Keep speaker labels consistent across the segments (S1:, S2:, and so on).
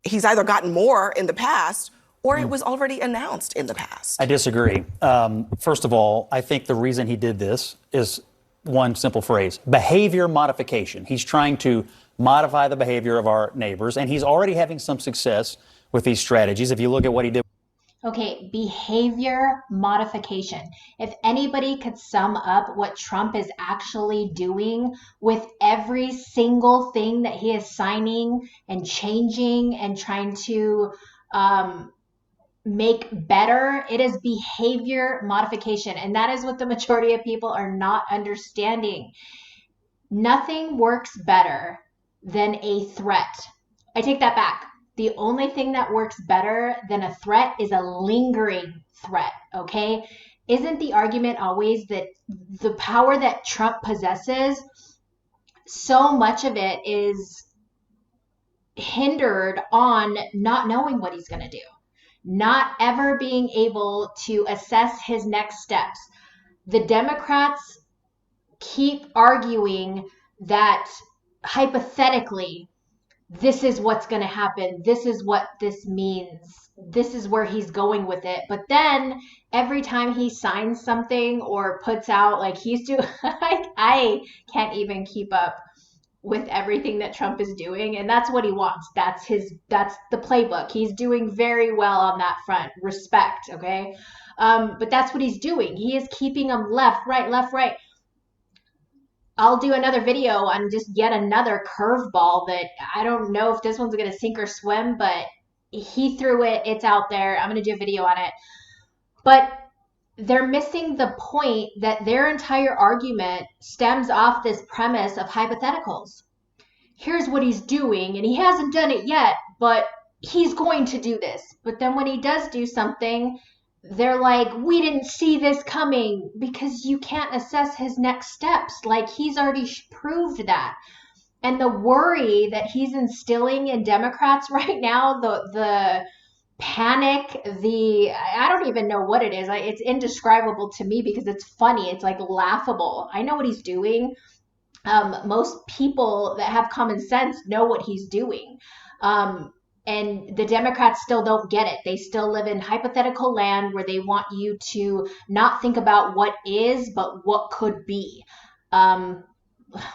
S1: he's either gotten more in the past or it was already announced in the past.
S2: I disagree. First of all, I think the reason he did this is one simple phrase: behavior modification. He's trying to modify the behavior of our neighbors, and he's already having some success with these strategies. If you look at what he did.
S3: Okay, behavior modification. If anybody could sum up what Trump is actually doing with every single thing that he is signing and changing and trying to make better, it is behavior modification. And that is what the majority of people are not understanding. Nothing works better than a threat. I take that back. The only thing that works better than a threat is a lingering threat, okay? Isn't the argument always that the power that Trump possesses, so much of it is hindered on not knowing what he's going to do, not ever being able to assess his next steps. The Democrats keep arguing that hypothetically, this is what's going to happen. This is what this means. This is where he's going with it. But then every time he signs something or puts out, like he's doing, I can't even keep up with everything that Trump is doing. And that's what he wants. That's the playbook. He's doing very well on that front. Respect. Okay. But that's what he's doing. He is keeping them left, right. I'll do another video on just yet another curveball that I don't know if this one's going to sink or swim, but he threw it. It's out there. I'm going to do a video on it. But they're missing the point that their entire argument stems off this premise of hypotheticals. Here's what he's doing, and he hasn't done it yet, but he's going to do this. But then when he does do something, they're like, we didn't see this coming, because you can't assess his next steps. Like, he's already proved that. And the worry that he's instilling in Democrats right now, the panic, I don't even know what it is. It's indescribable to me because it's funny. It's like laughable. I know what he's doing. Most people that have common sense know what he's doing. And the Democrats still don't get it. They still live in hypothetical land where they want you to not think about what is, but what could be. Oh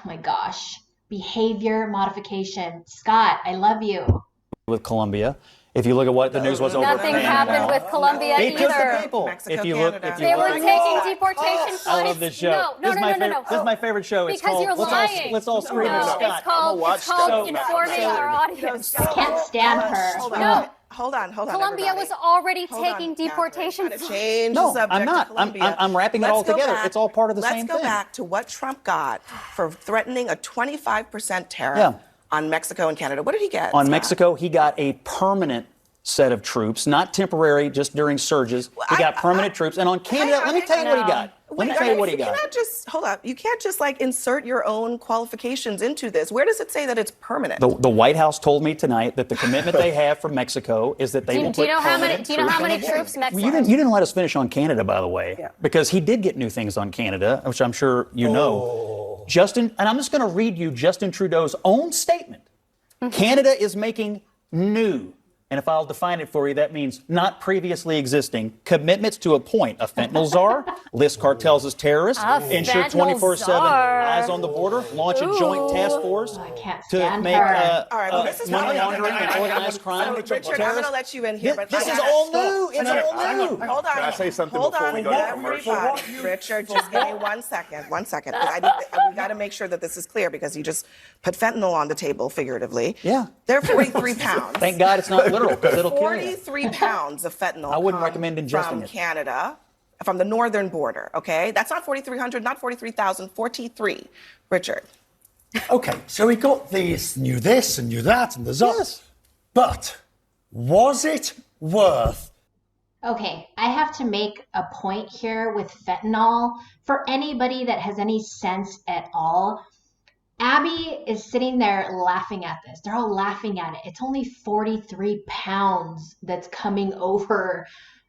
S3: my gosh. Behavior modification. Scott, I love you.
S2: With Colombia. If you look at what the news was over
S4: Nothing happened with Colombia either.
S1: Mexico,
S2: if you look,
S1: Canada.
S4: They were taking deportation flights.
S2: I love this show.
S4: No.
S2: This is my favorite show. It's
S4: Because
S2: called
S4: you're lying.
S2: Let's All Scream at
S4: No,
S2: Scott.
S4: it's called informing our audience.
S3: I can't stand her.
S4: No.
S1: Hold on.
S4: Colombia
S1: everybody.
S4: was already
S1: Hold
S4: taking
S1: on,
S4: deportation
S1: Catherine.
S4: flights.
S1: Change
S2: No,
S1: the subject
S2: I'm not.
S1: to Colombia.
S2: I'm wrapping it all together. It's all part of the same
S1: Let's go
S2: thing.
S1: back to what Trump got for threatening a 25% tariff on Mexico and Canada. What did he get?
S2: On
S1: Scott?
S2: Mexico, he got a permanent set of troops, not temporary, just during surges. He got permanent troops. And on Canada, let me tell you what he got. Let me tell you what he got.
S1: You cannot just, hold up. You can't just like insert your own qualifications into this. Where does it say that it's permanent?
S2: The White House told me tonight that the commitment they have from Mexico is that they will put permanent troops.
S4: Do you know how many troops Mexico?
S2: You didn't let us finish on Canada, by the way, because he did get new things on Canada, which I'm sure you know. And I'm just going to read you Justin Trudeau's own statement. Canada is making new, and if I'll define it for you, that means not previously existing, commitments to appoint a fentanyl czar, list cartels as terrorists, ensure 24/7 eyes on the border, launch a joint task force to make money laundering and organized crime.
S1: Richard, I'm going to let you in here. But
S2: This is all new. It's all new.
S1: Hold on.
S5: Can I say something
S1: Hold
S5: before
S1: on,
S5: we go to commercial?
S1: Richard, just give me 1 second. 1 second. We got to make sure that this is clear because you just put fentanyl on the table, figuratively.
S2: Yeah.
S1: They're 43 pounds.
S2: Thank God it's not literal, because it'll kill you.
S1: 43 pounds of fentanyl.
S2: I wouldn't recommend ingesting
S1: from
S2: it.
S1: Canada, from the northern border. Okay, that's not 4,300, not 43,000, 43. Richard.
S6: Okay, so we got these, knew this and knew that, and there's us. But was it worth?
S3: Okay, I have to make a point here with fentanyl. For anybody that has any sense at all, Abby is sitting there laughing at this. They're all laughing at it. It's only 43 pounds that's coming over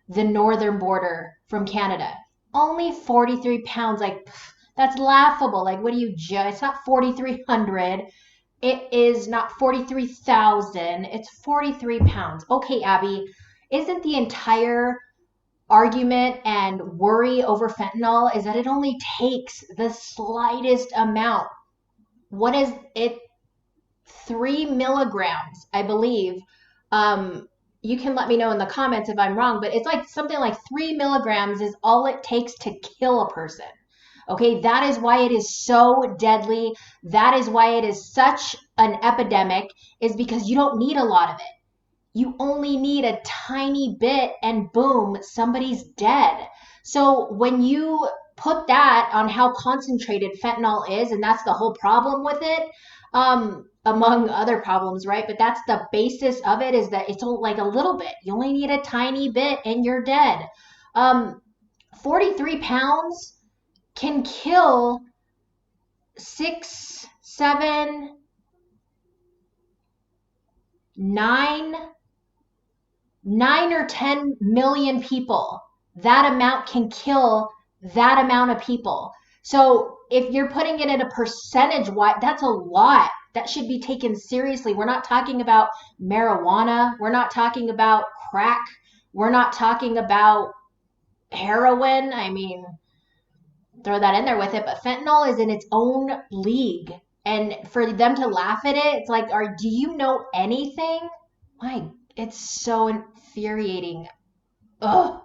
S3: the northern border from Canada. Only 43 pounds. Like, that's laughable. Like, what do you judge? It's not 4,300. it is not 43,000, it's 43 pounds. Okay, Abby, isn't the entire argument and worry over fentanyl is that it only takes the slightest amount? What is it? 3 milligrams, I believe. You can let me know in the comments if I'm wrong, but it's like something like 3 milligrams is all it takes to kill a person. Okay, that is why it is so deadly. That is why it is such an epidemic, is because you don't need a lot of it. You only need a tiny bit and boom, somebody's dead. So when you put that on how concentrated fentanyl is, and that's the whole problem with it, among other problems, right? But that's the basis of it, is that it's like a little bit. You only need a tiny bit and you're dead. 43 pounds can kill 6, 7, 9 or 10 million people. That amount can kill that amount of people. So if you're putting it in a percentage, that's a lot. That should be taken seriously. We're not talking about marijuana. We're not talking about crack. We're not talking about heroin. I mean, throw that in there with it, but fentanyl is in its own league. And for them to laugh at it, it's like, do you know anything? It's so infuriating. Ugh.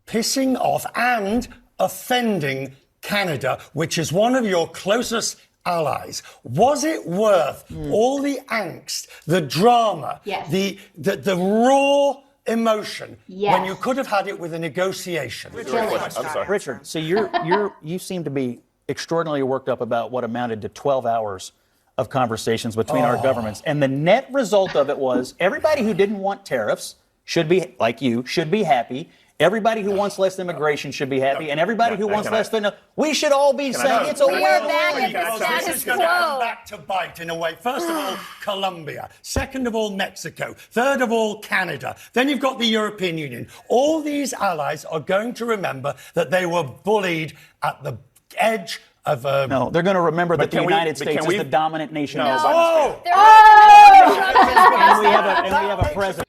S6: Pissing off and offending Canada, which is one of your closest allies. Was it worth all the angst, the drama,
S3: Yes.
S6: the raw emotion
S3: Yes.
S6: when you could have had it with a negotiation?
S2: I'm sorry. Richard, so you seem to be extraordinarily worked up about what amounted to 12 hours of conversations between our governments. And the net result of it was everybody who didn't want tariffs should be, like you, should be happy. Everybody who wants less immigration should be happy. And everybody who wants less fentanyl, we should all be saying it's a
S4: We are
S2: win.
S4: back at the
S6: Because
S4: status
S6: this is going to come
S4: quo.
S6: back to bite in a way. First of all, Colombia. Second of all, Mexico. Third of all, Canada. Then you've got the European Union. All these allies are going to remember that they were bullied at the edge of a...
S2: No, they're going to remember that the
S5: can we-
S2: United
S5: but
S2: States
S5: can
S2: is
S5: we-
S2: the dominant nation.
S5: No,
S2: in the
S5: but-
S2: world.
S4: There are no Trump
S2: And we have a president.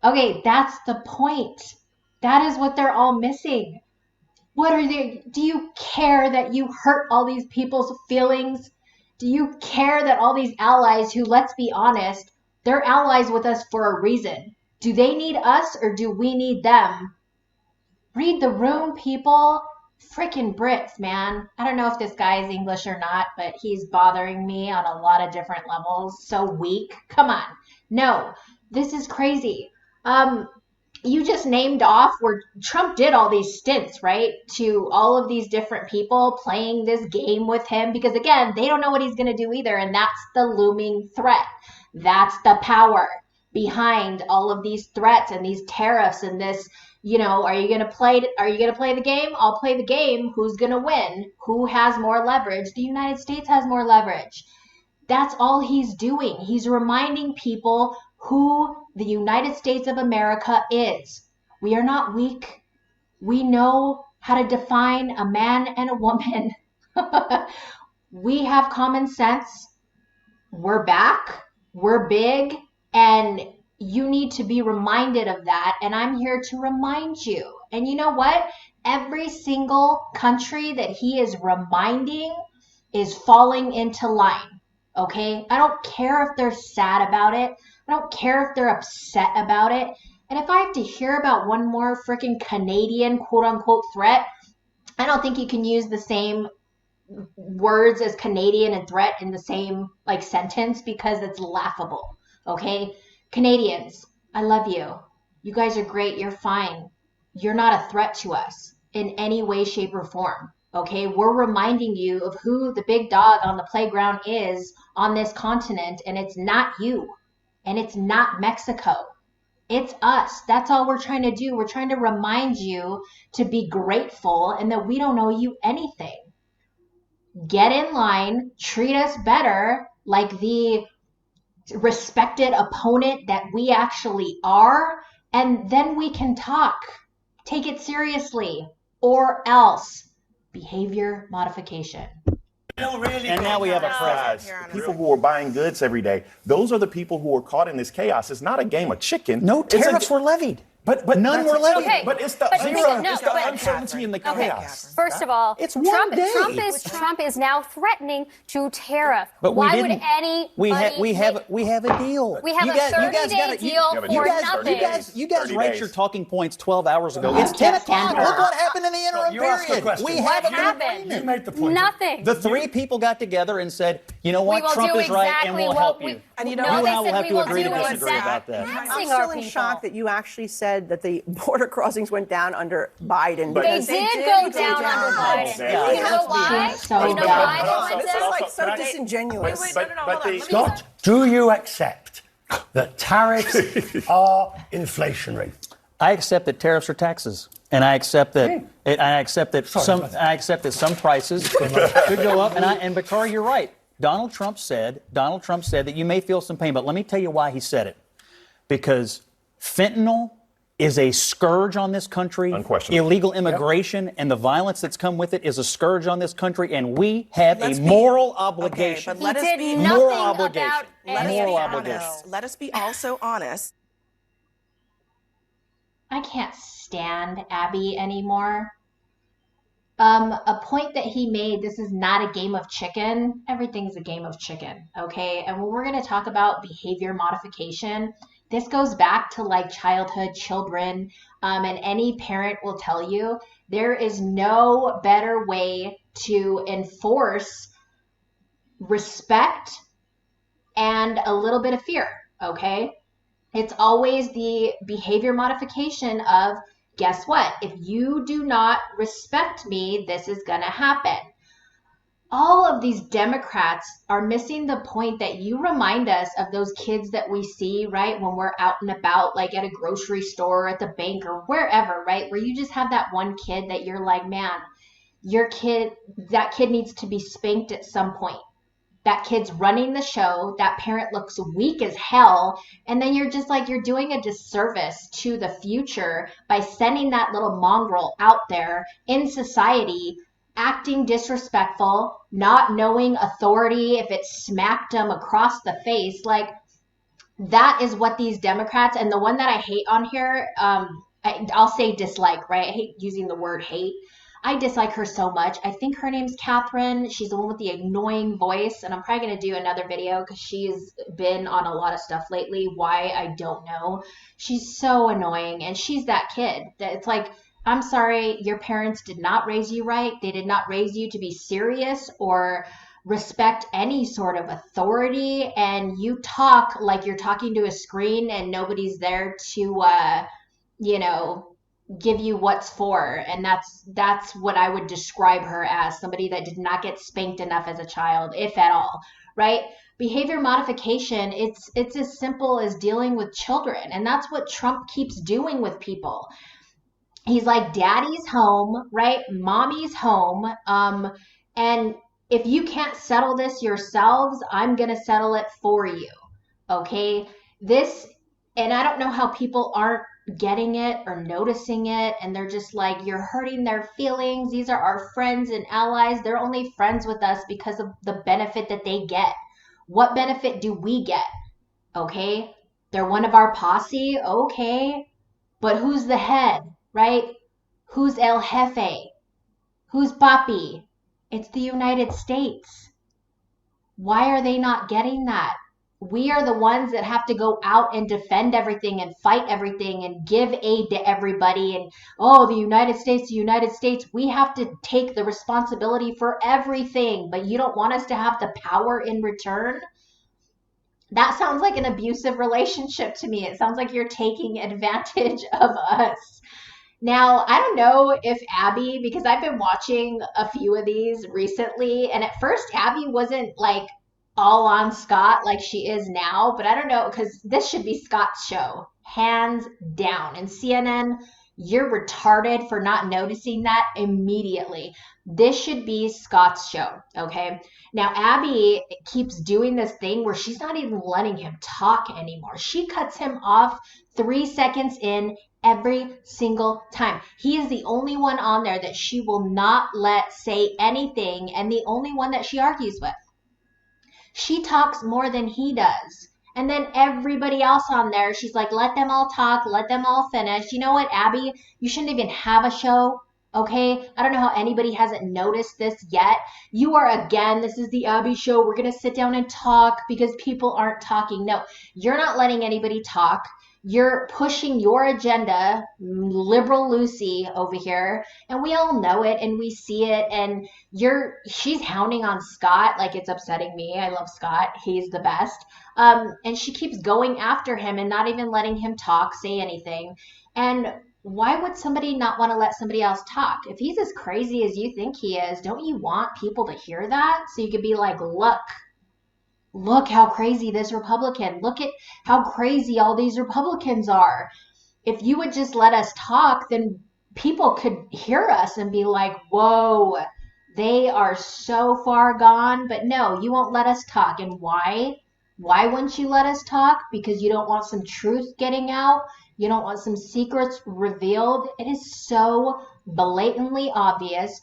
S3: Okay, that's the point. That is what they're all missing. Do you care that you hurt all these people's feelings? Do you care that all these allies who, let's be honest, they're allies with us for a reason? Do they need us or do we need them? Read the room, people. Frickin' Brits, man. I don't know if this guy is English or not, but he's bothering me on a lot of different levels. So weak. Come on. No, this is crazy. You just named off where Trump did all these stints, right? To all of these different people playing this game with him, because again, they don't know what he's going to do either. And that's the looming threat. That's the power behind all of these threats and these tariffs and this, are you going to play the game? I'll play the game. Who's going to win? Who has more leverage? The United States has more leverage. That's all he's doing. He's reminding people who the United States of America is. We are not weak. We know how to define a man and a woman. We have common sense. We're back. We're big. And you need to be reminded of that. And I'm here to remind you. And you know what? Every single country that he is reminding is falling into line. Okay? I don't care if they're sad about it. I don't care if they're upset about it. And if I have to hear about one more freaking Canadian quote unquote threat, I don't think you can use the same words as Canadian and threat in the same sentence because it's laughable. Okay? Canadians, I love you. You guys are great. You're fine. You're not a threat to us in any way, shape, or form. Okay, we're reminding you of who the big dog on the playground is on this continent, and it's not you, and it's not Mexico. It's us. That's all we're trying to do. We're trying to remind you to be grateful and that we don't owe you anything. Get in line, treat us better like the respected opponent that we actually are, and then we can talk. Take it seriously, or else. Behavior modification.
S6: don't really
S2: And now we have a president.
S5: Guys,
S1: Here on
S5: the
S1: a
S5: people who are buying goods every day, those are the people who are caught in this chaos. It's not a game of chicken.
S2: No
S5: It's a-
S2: tariffs were levied.
S5: But
S2: none were levied.
S7: Okay.
S5: But it's the
S7: But
S5: zero,
S7: no,
S5: it's the
S7: but-
S5: uncertainty and the
S7: Okay.
S5: chaos.
S7: First of all,
S2: It's one day.
S7: Trump is now threatening to tariff.
S2: But
S7: Why
S2: we
S7: would
S2: didn't.
S7: anybody
S2: we have a deal.
S7: We have
S2: You
S7: a
S2: guys- you guys
S7: 30-day
S2: gotta-
S7: deal
S5: Yeah, but
S7: for
S5: you guys-
S7: nothing.
S2: You guys
S5: 30
S2: read
S5: days.
S2: your talking points 12 hours ago.
S3: I
S2: It's 10
S3: can't stand
S2: o'clock.
S3: her.
S2: Look what happened in the interim
S6: You asked the
S2: period.
S6: question.
S2: We
S6: What
S2: have an
S7: happened?
S2: agreement.
S6: You made the point.
S7: Nothing.
S2: The three people got together and said, you know
S7: we
S2: what,
S7: will
S2: Trump
S7: do
S2: is right and
S7: exactly
S2: we'll
S7: what
S2: help
S7: we.
S2: you.
S1: And you
S7: no,
S1: know
S2: You
S1: what?
S2: and
S7: they
S2: I will
S7: said
S2: have
S7: we
S2: to
S7: will
S2: agree
S7: do
S2: to disagree about that.
S7: exactly.
S4: I'm
S7: Our
S4: still in
S7: people.
S4: shock that you actually said that the border crossings went down under Biden.
S5: But-
S7: They
S4: because
S7: did go down
S1: down.
S7: under Biden.
S5: Yeah.
S7: You know why?
S3: She's so
S7: You know
S3: dumb.
S7: why,
S5: also-
S7: Melinda?
S4: This is like so
S5: But-
S4: disingenuous.
S5: Wait,
S1: no, hold on. Let me
S6: Scott, do you accept that tariffs are inflationary?
S2: I accept that tariffs are taxes, and I accept that. And I accept that some prices could go up. And Bakari, you're right. Donald Trump said that you may feel some pain, but let me tell you why he said it. Because fentanyl is a scourge on this country.
S5: Unquestionably.
S2: Illegal immigration and the violence that's come with it is a scourge on this country, and we have
S1: Let's
S2: a
S1: be-
S2: moral obligation.
S1: but
S7: He
S1: let us
S7: did
S1: be
S7: nothing
S2: moral obligation.
S7: about
S1: Let us
S7: any
S1: be
S7: of
S2: Moral
S7: that.
S2: obligation.
S1: honest. Let us be also honest.
S3: I can't stand Abby anymore. A point that he made, this is not a game of chicken. Everything's a game of chicken, okay? And when we're going to talk about behavior modification, this goes back to like childhood children, and any parent will tell you there is no better way to enforce respect and a little bit of fear, okay? It's always the behavior modification of, guess what? If you do not respect me, this is going to happen. All of these Democrats are missing the point that you remind us of those kids that we see, right? When we're out and about, like at a grocery store, at the bank, or wherever, right? Where you just have that one kid that you're like, man, that kid needs to be spanked at some point. That kid's running the show. That parent looks weak as hell. And then you're just like, you're doing a disservice to the future by sending that little mongrel out there in society, acting disrespectful, not knowing authority if it smacked them across the face. Like, that is what these Democrats, and the one that I hate on here, I'll say dislike, right? I hate using the word hate. I dislike her so much. I think her name's Catherine. She's the one with the annoying voice, and I'm probably going to do another video because she's been on a lot of stuff lately. Why, I don't know. She's so annoying, and she's that kid. It's like, I'm sorry, your parents did not raise you right. They did not raise you to be serious or respect any sort of authority, and you talk like you're talking to a screen and nobody's there to, give you what's for. And that's what I would describe her as, somebody that did not get spanked enough as a child, if at all, right? Behavior modification, it's as simple as dealing with children, and that's what Trump keeps doing with people. He's like, daddy's home, right? Mommy's home. And if you can't settle this yourselves, I'm going to settle it for you. Okay? And I don't know how people aren't getting it or noticing it. And they're just like, you're hurting their feelings. These are our friends and allies. They're only friends with us because of the benefit that they get. What benefit do we get? Okay? They're one of our posse. Okay. But who's the head, right? Who's El Jefe? Who's Papi? It's the United States. Why are they not getting that? We are the ones that have to go out and defend everything and fight everything and give aid to everybody. And, the United States, we have to take the responsibility for everything. But you don't want us to have the power in return? That sounds like an abusive relationship to me. It sounds like you're taking advantage of us. Now, I don't know if Abby, because I've been watching a few of these recently, and at first Abby wasn't like all on Scott like she is now, but I don't know, because this should be Scott's show, hands down. And CNN, You're retarded for not noticing that immediately. This should be Scott's show, okay? Now, Abby keeps doing this thing where she's not even letting him talk anymore. She cuts him off 3 seconds in every single time. He is the only one on there that she will not let say anything, and the only one that she argues with. She talks more than he does. And then everybody else on there, she's like, let them all talk, let them all finish. You know what, Abby? You shouldn't even have a show, okay? I don't know how anybody hasn't noticed this yet. You are, again, this is the Abby show. We're going to sit down and talk because people aren't talking. No, you're not letting anybody talk. You're pushing your agenda, liberal Lucy over here, and we all know it and we see it, and she's hounding on Scott like it's upsetting me. I love Scott. He's the best. And she keeps going after him and not even letting him talk, say anything. And why would somebody not want to let somebody else talk? If he's as crazy as you think he is, don't you want people to hear that? So you could be like, look how crazy this Republican, look at how crazy all these Republicans are. If you would just let us talk, then people could hear us and be like, whoa, they are so far gone. But no, you won't let us talk. And why? Why wouldn't you let us talk? Because you don't want some truth getting out. You don't want some secrets revealed. It is so blatantly obvious.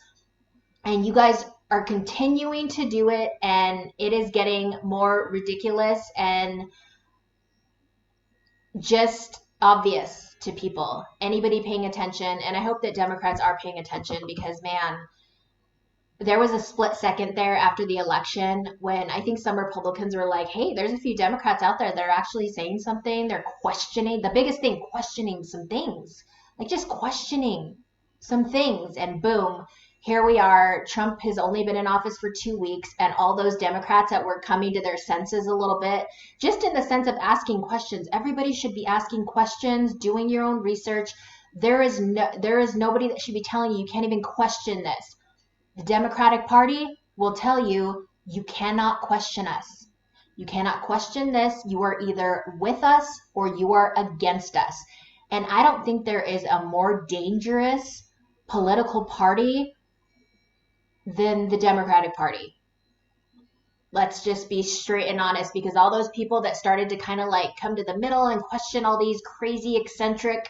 S3: And you guys are continuing to do it, and it is getting more ridiculous and just obvious to people, anybody paying attention. And I hope that Democrats are paying attention because, man, there was a split second there after the election when I think some Republicans were like, hey, there's a few Democrats out there that are actually saying something. They're questioning, the biggest thing, questioning some things, like just questioning some things. And boom, here we are. Trump has only been in office for 2 weeks, and all those Democrats that were coming to their senses a little bit, just in the sense of asking questions. Everybody should be asking questions, doing your own research. There is nobody that should be telling you can't even question this. The Democratic Party will tell you, you cannot question us. You cannot question this. You are either with us or you are against us. And I don't think there is a more dangerous political party than the Democratic Party. Let's just be straight and honest, because all those people that started to kind of like come to the middle and question all these crazy, eccentric,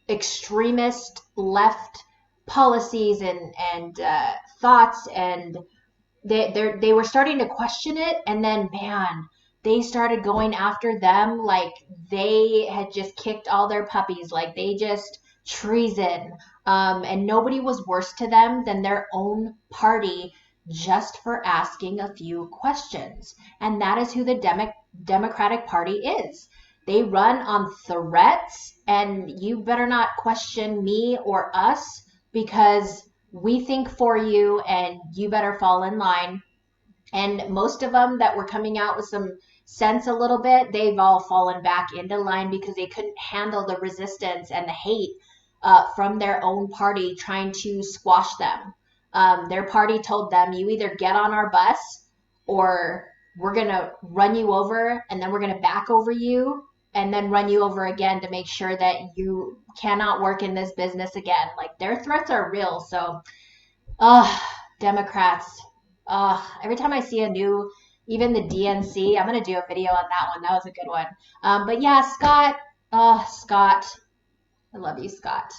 S3: extremist left policies and thoughts, and they were starting to question it, and then man, they started going after them like they had just kicked all their puppies, like they just treason. And nobody was worse to them than their own party just for asking a few questions. And that is who the Democratic Party is. They run on threats, and you better not question me or us because we think for you and you better fall in line. And most of them that were coming out with some sense a little bit, they've all fallen back into line because they couldn't handle the resistance and the hate from their own party trying to squash them. Their party told them, you either get on our bus or we're going to run you over, and then we're going to back over you and then run you over again to make sure that you cannot work in this business again. Like, their threats are real. So, Democrats, every time I see a new, even the DNC, I'm going to do a video on that one. That was a good one. But yeah, Scott, I love you, Scott.